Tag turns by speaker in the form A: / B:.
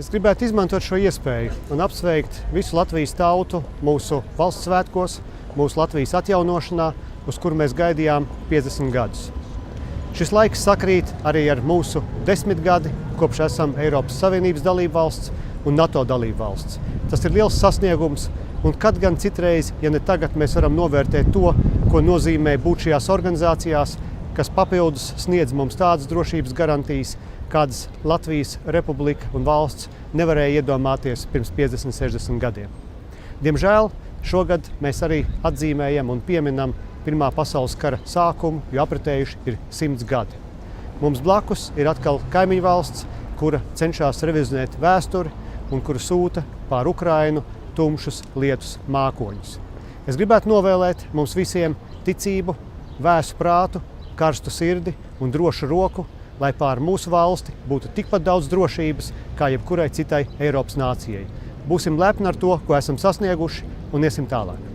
A: Es gribētu izmantot šo iespēju un apsveikt visu Latvijas tautu mūsu valsts svētkos, mūsu Latvijas atjaunošanā, uz kuru mēs gaidījām 50 gadus. Šis laiks sakrīt arī ar mūsu 10 gadi, kopš esam Eiropas Savienības dalībvalsts un NATO dalībvalsts. Tas ir liels sasniegums, un kad gan citreiz, ja ne tagad, mēs varam novērtēt to, ko nozīmē būt šajās organizācijās, kas papildus sniedz mums tādas drošības garantijas, kādas Latvijas Republika un valsts nevarēja iedomāties pirms 50-60 gadiem. Diemžēl šogad mēs arī atzīmējam un pieminam Pirmā pasaules kara sākumu, jo apritējuši ir 100 gadi. Mums blakus ir atkal kaimiņu valsts, kura cenšas revizionēt vēsturi un kura sūta pār Ukrainu tumšus lietus mākoņus. Es gribētu novēlēt mums visiem ticību, vēsu prātu, karstu sirdi un drošu roku, lai pār mūsu valsti būtu tikpat daudz drošības kā jebkurai citai Eiropas nācijai. Būsim lepni ar to, ko esam sasnieguši, un iesim tālāk.